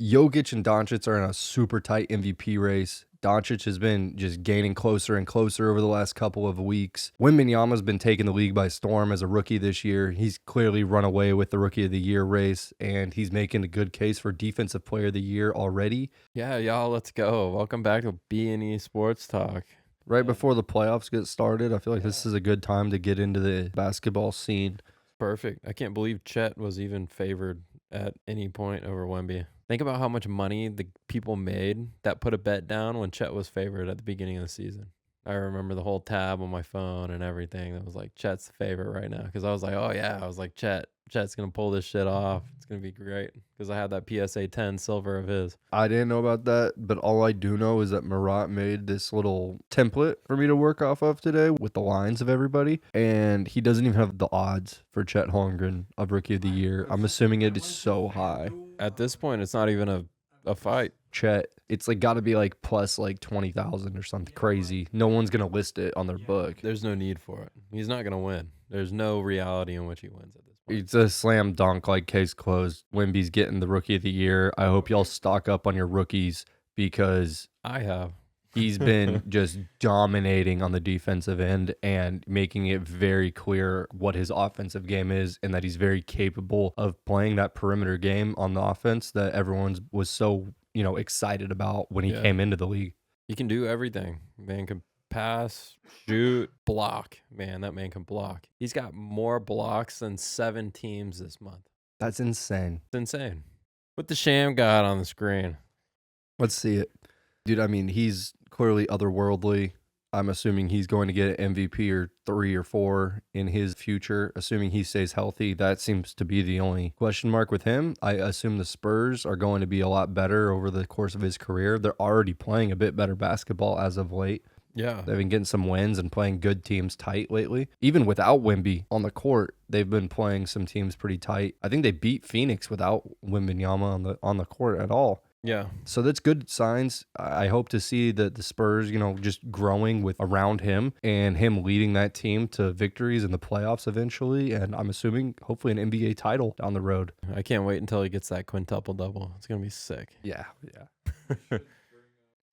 Jokic and Doncic are in a super tight MVP race. Doncic has been just gaining closer and closer over the last couple of weeks. Wembanyama's been taking the league by storm as a rookie this year. He's clearly run away with the Rookie of the Year race, and he's making a good case for Defensive Player of the Year already. Yeah, y'all, let's go. Welcome back to B&E Sports Talk. Right before the playoffs get started, I feel like this is a good time to get into the basketball scene. Perfect. I can't believe Chet was even favored at any point over Wemby. Think about how much money the people made that put a bet down when Chet was favored at the beginning of the season. I remember the whole tab on my phone and everything that was like, Chet's the favorite right now. Because I was like, oh, yeah. I was like, Chet's going to pull this shit off. It's going to be great. Because I had that PSA 10 silver of his. I didn't know about that, but all I do know is that Marat made this little template for me to work off of today with the lines of everybody, and he doesn't even have the odds for Chet Holmgren of Rookie of the Year. I'm assuming it is so high. At this point, it's not even a fight. Chet, it's like got to be like plus like 20,000 or something crazy. No one's going to list it on their book. There's no need for it. He's not going to win. There's no reality in which he wins at this point. It's a slam dunk, like case closed. Wemby's getting the Rookie of the Year. I hope y'all stock up on your rookies because I have. He's been just dominating on the defensive end and making it very clear what his offensive game is and that he's very capable of playing that perimeter game on the offense that everyone was so, excited about when he came into the league. He can do everything. Man can pass, shoot, block. Man, that man can block. He's got more blocks than 7 teams this month. That's insane. It's insane. Put the sham god on the screen. Let's see it. Dude, I mean, he's clearly otherworldly. I'm assuming he's going to get an MVP or 3 or 4 in his future, assuming he stays healthy. That seems to be the only question mark with him. I assume the Spurs are going to be a lot better over the course of his career. They're already playing a bit better basketball as of late. Yeah. They've been getting some wins and playing good teams tight lately. Even without Wemby on the court, they've been playing some teams pretty tight. I think they beat Phoenix without Wembanyama on the court at all. Yeah. So that's good signs. I hope to see that the Spurs, just growing with around him and him leading that team to victories in the playoffs eventually. And I'm assuming hopefully an NBA title down the road. I can't wait until he gets that quintuple double. It's going to be sick. Yeah.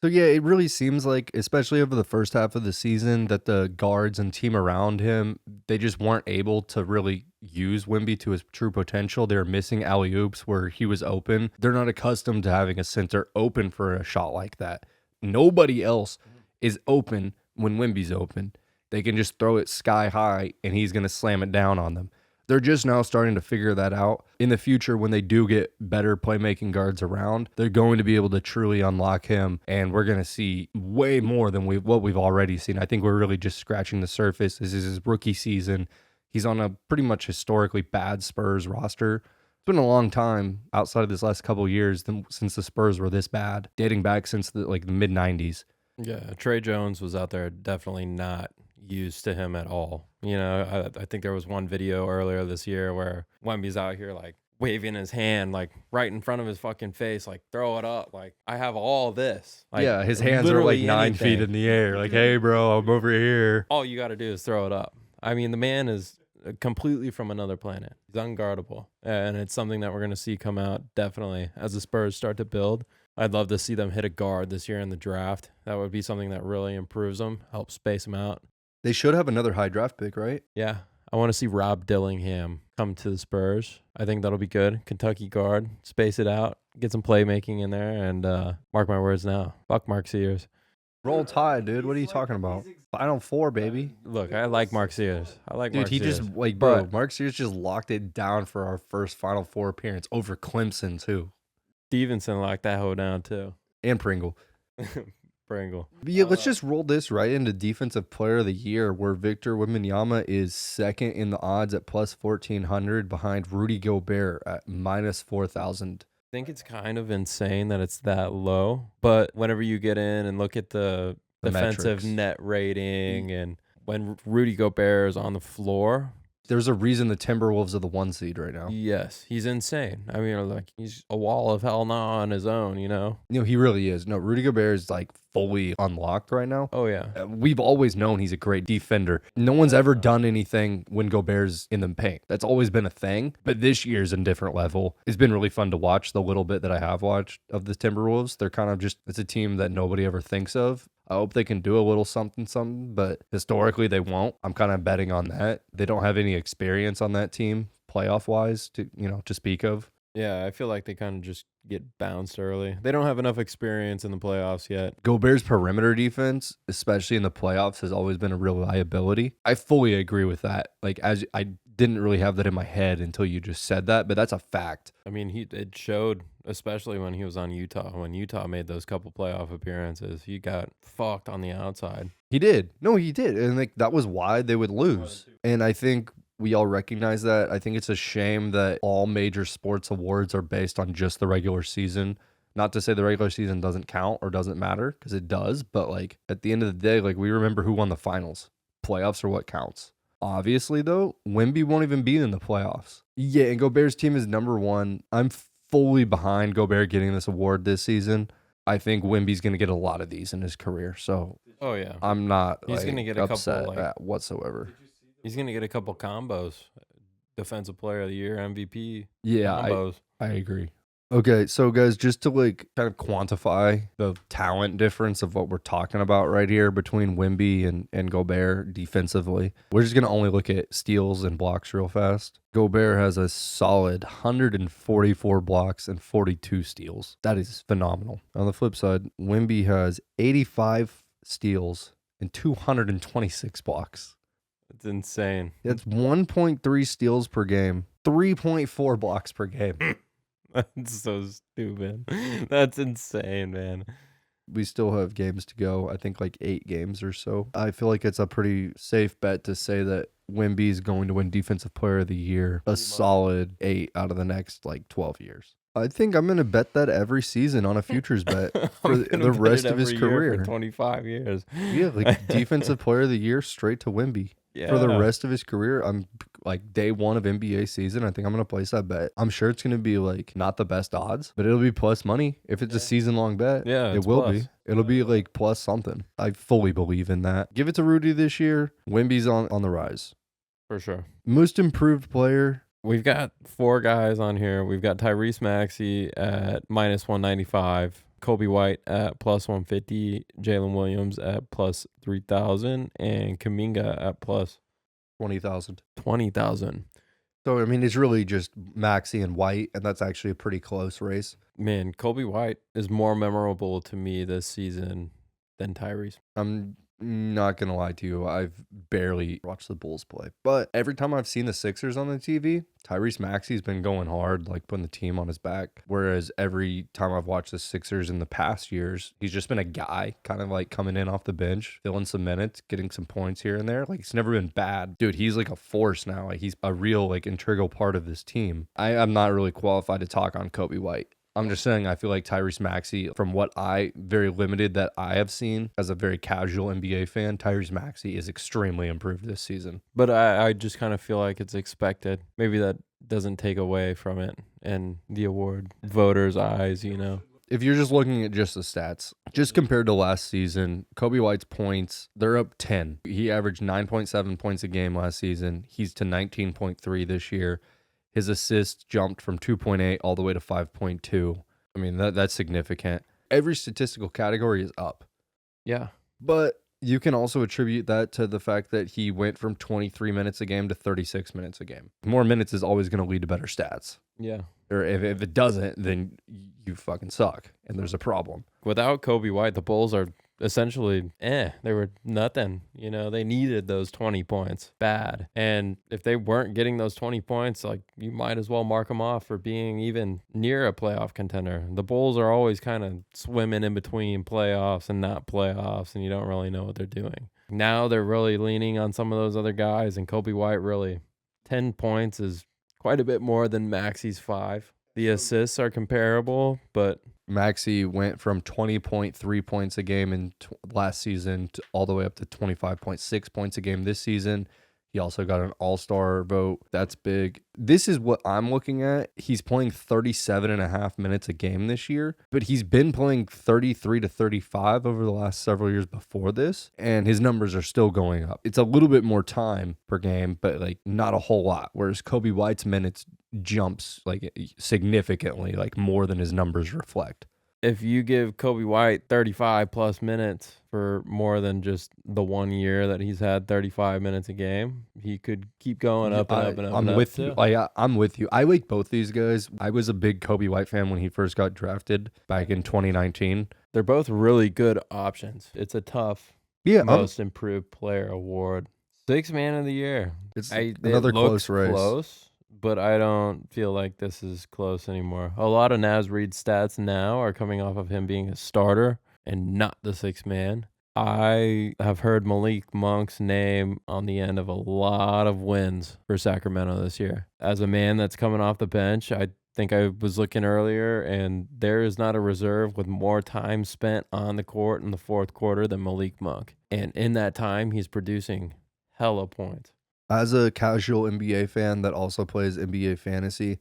So, yeah, it really seems like, especially over the first half of the season, that the guards and team around him, they just weren't able to really use Wemby to his true potential. They were missing alley-oops where he was open. They're not accustomed to having a center open for a shot like that. Nobody else is open when Wemby's open. They can just throw it sky high, and he's going to slam it down on them. They're just now starting to figure that out. In the future, when they do get better playmaking guards around, they're going to be able to truly unlock him, and we're going to see way more than what we've already seen. I think we're really just scratching the surface. This is his rookie season. He's on a pretty much historically bad Spurs roster. It's been a long time outside of this last couple of years since the Spurs were this bad, dating back since the mid-'90s. Yeah, Trey Jones was out there definitely not used to him at all. I think there was one video earlier this year where Wemby's out here like waving his hand like right in front of his fucking face, like throw it up, like I have all this. Like, yeah, his hands are like 9 feet in the air, like, hey bro, I'm over here. All you got to do is throw it up. I mean, the man is completely from another planet. He's unguardable, and it's something that we're going to see come out definitely as the Spurs start to build. I'd love to see them hit a guard this year in the draft. That would be something that really improves them, helps space them out. They should have another high draft pick, right? Yeah. I want to see Rob Dillingham come to the Spurs. I think that'll be good. Kentucky guard, space it out, get some playmaking in there, and mark my words now. Fuck Mark Sears. Roll Tide, dude. What are you talking about? Final Four, baby. Dude, I like Mark Sears. Dude, he just, Mark Sears just locked it down for our first Final Four appearance over Clemson, too. Stevenson locked that hoe down, too. And Pringle. Pringle. But yeah, let's just roll this right into Defensive Player of the Year, where Victor Wembanyama is second in the odds at plus 1,400 behind Rudy Gobert at minus 4,000. I think it's kind of insane that it's that low, but whenever you get in and look at the defensive metrics. Net rating and when Rudy Gobert is on the floor, There's a reason the Timberwolves are the 1 seed right now. Yes, he's insane. I mean, like, he's a wall of hell now on his own, you know? He really is. No, Rudy Gobert is like fully unlocked right now. Oh, yeah. We've always known he's a great defender. No one's ever done anything when Gobert's in the paint. That's always been a thing. But this year's a different level. It's been really fun to watch the little bit that I have watched of the Timberwolves. They're kind of it's a team that nobody ever thinks of. I hope they can do a little something, but historically they won't. I'm kind of betting on that. They don't have any experience on that team playoff wise to speak of. Yeah, I feel like they kind of just get bounced early. They don't have enough experience in the playoffs yet. Gobert's perimeter defense, especially in the playoffs, has always been a real liability. I fully agree with that. Like, as I didn't really have that in my head until you just said that, but that's a fact. I mean, it showed, especially when he was on Utah. When Utah made those couple playoff appearances, he got fucked on the outside. He did. No, he did. And like that was why they would lose. And I think we all recognize that. I think it's a shame that all major sports awards are based on just the regular season. Not to say the regular season doesn't count or doesn't matter, because it does. But like at the end of the day, like we remember who won the finals. Playoffs are what counts. Obviously, though, Wemby won't even be in the playoffs. Yeah, and Gobert's team is number 1. I'm fully behind Gobert getting this award this season. I think Wemby's going to get a lot of these in his career. So, oh yeah, I'm not he's going to get a upset couple at whatsoever. He's going to get a couple combos. Defensive Player of the Year, MVP. Yeah, combos. I agree. Okay, so guys, just to like kind of quantify the talent difference of what we're talking about right here between Wemby and Gobert defensively, we're just going to only look at steals and blocks real fast. Gobert has a solid 144 blocks and 42 steals. That is phenomenal. On the flip side, Wemby has 85 steals and 226 blocks. It's insane. That's 1.3 steals per game, 3.4 blocks per game. That's so stupid. That's insane, man. We still have games to go. I think like 8 games or so. I feel like it's a pretty safe bet to say that Wemby is going to win Defensive Player of the Year a solid 8 out of the next like 12 years. I think I'm going to bet that every season on a futures bet for the rest of his career. For 25 years. Yeah, like Defensive Player of the Year straight to Wemby. Yeah. For the rest of his career, I'm like day 1 of NBA season. I think I'm going to place that bet. I'm sure it's going to be like not the best odds, but it'll be plus money if it's a season long bet. Yeah, it will be. It'll be like plus something. I fully believe in that. Give it to Rudy this year. Wemby's on the rise. For sure. Most improved player. We've got 4 guys on here. We've got Tyrese Maxey at minus 195. Kobe White at plus 150, Jalen Williams at plus 3,000, and Kuminga at plus 20,000. 20,000. So, I mean, it's really just Maxey and White, and that's actually a pretty close race. Man, Kobe White is more memorable to me this season than Tyrese. I'm not going to lie to you. I've barely watched the Bulls play. But every time I've seen the Sixers on the TV, Tyrese Maxey's been going hard, like putting the team on his back. Whereas every time I've watched the Sixers in the past years, he's just been a guy kind of like coming in off the bench, filling some minutes, getting some points here and there. Like he's never been bad. Dude, he's like a force now. Like he's a real like integral part of this team. I'm not really qualified to talk on Kobe White. I'm just saying I feel like Tyrese Maxey, from what very limited that I have seen as a very casual NBA fan, Tyrese Maxey is extremely improved this season. But I just kind of feel like it's expected. Maybe that doesn't take away from it and the award voters' eyes, you know. If you're just looking at just the stats, just compared to last season, Kobe White's points, they're up 10. He averaged 9.7 points a game last season. He's to 19.3 this year. His assists jumped from 2.8 all the way to 5.2. I mean, that's significant. Every statistical category is up. Yeah. But you can also attribute that to the fact that he went from 23 minutes a game to 36 minutes a game. More minutes is always going to lead to better stats. Yeah. Or if it doesn't, then you fucking suck, and there's a problem. Without Kobe White, the Bulls are essentially, they were nothing. You know, they needed those 20 points bad. And if they weren't getting those 20 points, like you might as well mark them off for being even near a playoff contender. The Bulls are always kind of swimming in between playoffs and not playoffs, and you don't really know what they're doing. Now they're really leaning on some of those other guys, and Kobe White really, 10 points is quite a bit more than Maxey's 5. The assists are comparable, but Maxey went from 20.3 points a game in last season to all the way up to 25.6 points a game this season. He also got an all-star vote. That's big. This is what I'm looking at. He's playing 37 and a half minutes a game this year, but he's been playing 33 to 35 over the last several years before this, and his numbers are still going up. It's a little bit more time per game, but like not a whole lot. Whereas Kobe White's minutes jumps like significantly, like more than his numbers reflect. If you give Kobe White 35 plus minutes for more than just the 1 year that he's had 35 minutes a game, he could keep going up and up and up. I'm and with up you. too. I'm with you. I like both these guys. I was a big Kobe White fan when he first got drafted back in 2019. They're both really good options. It's a tough Yeah, most improved player award. Sixth man of the year. it's It another looks close race. close, but I don't feel like this is close anymore. A lot of Naz Reid's stats now are coming off of him being a starter and not the sixth man. I have heard Malik Monk's name on the end of a lot of wins for Sacramento this year. As a man that's coming off the bench, I think I was looking earlier, and there is not a reserve with more time spent on the court in the fourth quarter than Malik Monk. And in that time, he's producing hella points. As a casual NBA fan that also plays NBA fantasy,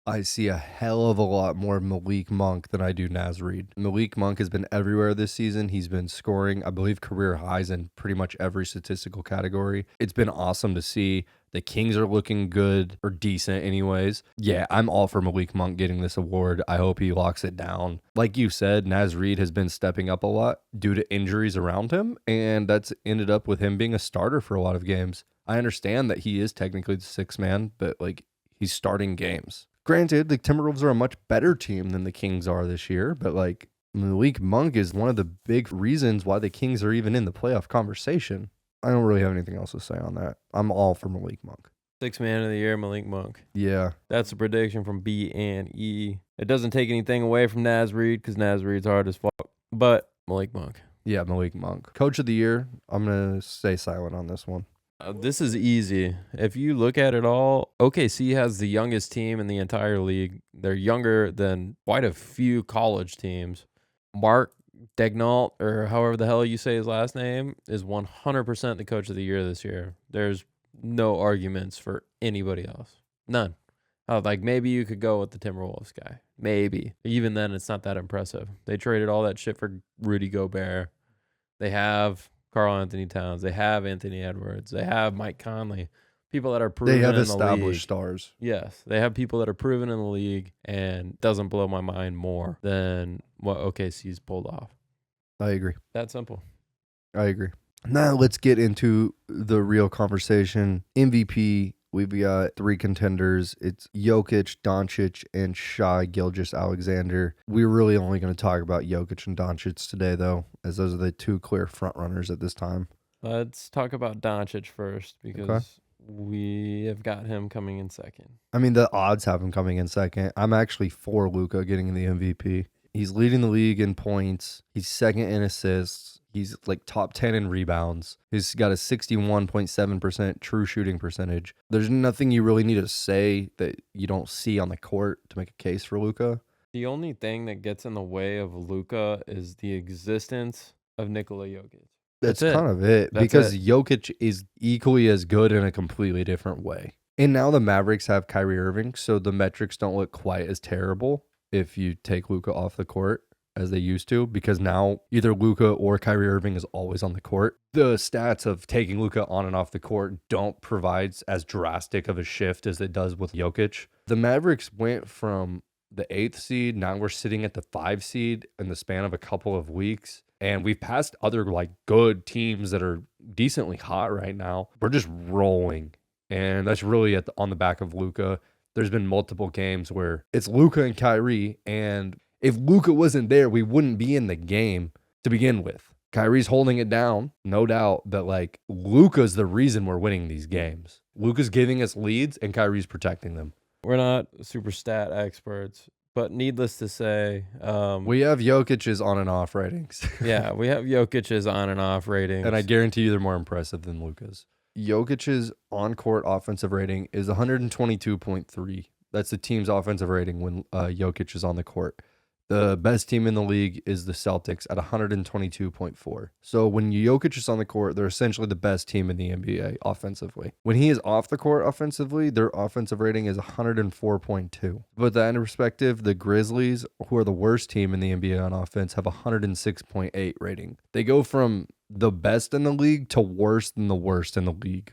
I see a hell of a lot more Malik Monk than I do Naz Reid. Malik Monk has been everywhere this season. He's been scoring, I believe, career highs in pretty much every statistical category. It's been awesome to see. The Kings are looking good, or decent anyways. Yeah, I'm all for Malik Monk getting this award. I hope he locks it down. Like you said, Naz Reid has been stepping up a lot due to injuries around him, and that's ended up with him being a starter for a lot of games. I understand that he is technically the sixth man, but like he's starting games. Granted, the Timberwolves are a much better team than the Kings are this year, but like Malik Monk is one of the big reasons why the Kings are even in the playoff conversation. I don't really have anything else to say on that. I'm all for Malik Monk. Sixth man of the year, Malik Monk. Yeah. That's a prediction from B and E. It doesn't take anything away from Naz Reid because Naz Reid's hard as fuck, but Malik Monk. Yeah, Malik Monk. Coach of the year, I'm going to stay silent on this one. This is easy. If you look at it all, OKC has the youngest team in the entire league. They're younger than quite a few college teams. Mark Daigneault, or however the hell you say his last name, is 100% the coach of the year this year. There's no arguments for anybody else. None. Like maybe you could go with the Timberwolves guy. Maybe. Even then, it's not that impressive. They traded all that shit for Rudy Gobert. They have Karl Anthony Towns. They have Anthony Edwards. They have Mike Conley. People that are proven They have in the established league. stars. Yes, they have people that are proven in the league, and it doesn't blow my mind more than what OKC's pulled off. I agree. That simple. I agree. Now let's get into the real conversation. MVP, we've got three contenders. It's Jokic, Doncic, and Shai Gilgeous-Alexander. We're really only going to talk about Jokic and Doncic today, though, as those are the two clear front runners at this time. Let's talk about Doncic first because we have got him coming in second. I mean, the odds have him coming in second. I'm actually for Luka getting the MVP. He's leading the league in points. He's second in assists. He's like top 10 in rebounds. He's got a 61.7% true shooting percentage. There's nothing you really need to say that you don't see on the court to make a case for Luka. The only thing that gets in the way of Luka is the existence of Nikola Jokic. That's it. kind of it. That's Because it. Jokic is equally as good in a completely different way. And now the Mavericks have Kyrie Irving, so the metrics don't look quite as terrible if you take Luka off the court as they used to, because now either Luka or Kyrie Irving is always on the court. The stats of taking Luka on and off the court don't provide as drastic of a shift as it does with Jokic. The Mavericks went from the 8th seed, now we're sitting at the 5 seed in the span of a couple of weeks. And we've passed other like good teams that are decently hot right now. We're just rolling. And that's really on the back of Luka. There's been multiple games where it's Luka and Kyrie, and if Luka wasn't there, we wouldn't be in the game to begin with. Kyrie's holding it down, no doubt, but like Luka's the reason we're winning these games. Luka's giving us leads and Kyrie's protecting them. We're not super stat experts, but needless to say, We have Jokic's on and off ratings. yeah, we have Jokic's on and off ratings. And I guarantee you they're more impressive than Luka's. Jokic's on-court offensive rating is 122.3. That's the team's offensive rating when Jokic is on the court. The best team in the league is the Celtics at 122.4. So when Jokic is on the court, they're essentially the best team in the NBA offensively. When he is off the court offensively, their offensive rating is 104.2. But that in perspective, the Grizzlies, who are the worst team in the NBA on offense, have 106.8 rating. They go from the best in the league to worse than the worst in the league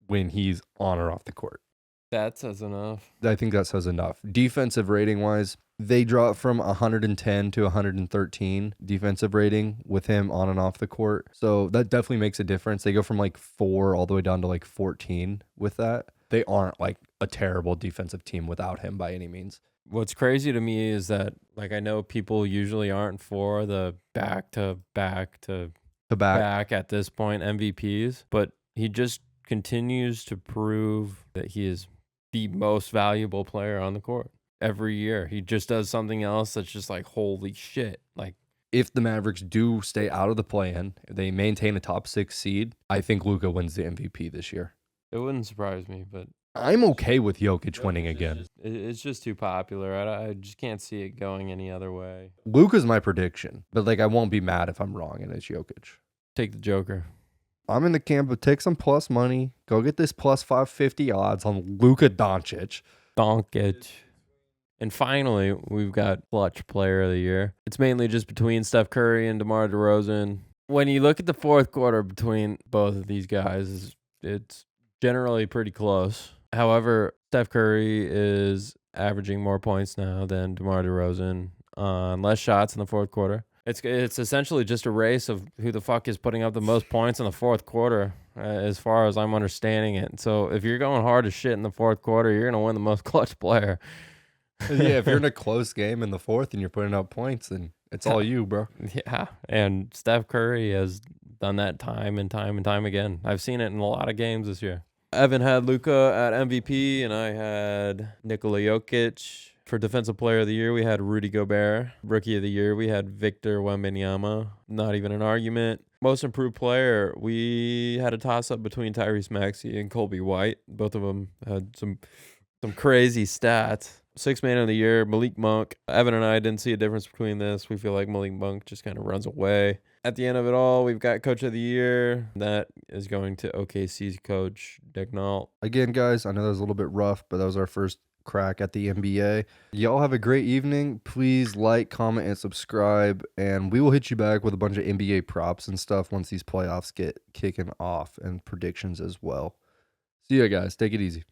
when he's on or off the court. That says enough. I think that says enough. Defensive rating wise, they drop from 110 to 113 defensive rating with him on and off the court. So that definitely makes a difference. They go from like 4 all the way down to like 14 with that. They aren't like a terrible defensive team without him by any means. What's crazy to me is that, like, I know people usually aren't for the back to back at this point MVPs, but he just continues to prove that he is the most valuable player on the court. Every year he just does something else that's just like, holy shit. Like, if the Mavericks do stay out of the play-in, they maintain a top 6 seed, I think Luka wins the MVP this year. It wouldn't surprise me, but I'm okay with Jokic winning again. It's just too popular. I just can't see it going any other way. Luka's my prediction, but like I won't be mad if I'm wrong and it's Jokic. Take the Joker. I'm in the camp of take some plus money. Go get this plus 550 odds on Luka Doncic. And finally, we've got clutch player of the year. It's mainly just between Steph Curry and DeMar DeRozan. When you look at the fourth quarter between both of these guys, it's generally pretty close. However, Steph Curry is averaging more points now than DeMar DeRozan on less shots in the fourth quarter. It's essentially just a race of who the fuck is putting up the most points in the fourth quarter, as far as I'm understanding it. So if you're going hard as shit in the fourth quarter, you're going to win the most clutch player. Yeah, if you're in a close game in the fourth and you're putting up points, then it's all you, bro. Yeah, and Steph Curry has done that time and time and time again. I've seen it in a lot of games this year. Evan had Luka at MVP, and I had Nikola Jokic. For Defensive Player of the Year, we had Rudy Gobert. Rookie of the Year, we had Victor Wembanyama. Not even an argument. Most Improved Player, we had a toss-up between Tyrese Maxey and Colby White. Both of them had some crazy stats. Sixth Man of the Year, Malik Monk. Evan and I didn't see a difference between this. We feel like Malik Monk just kind of runs away. At the end of it all, we've got Coach of the Year. That is going to OKC's coach, Dick Nault. Again, guys, I know that was a little bit rough, but that was our first crack at the NBA. Y'all have a great evening. Please like, comment, and subscribe, and we will hit you back with a bunch of NBA props and stuff once these playoffs get kicking off and predictions as well. See ya, guys. Take it easy.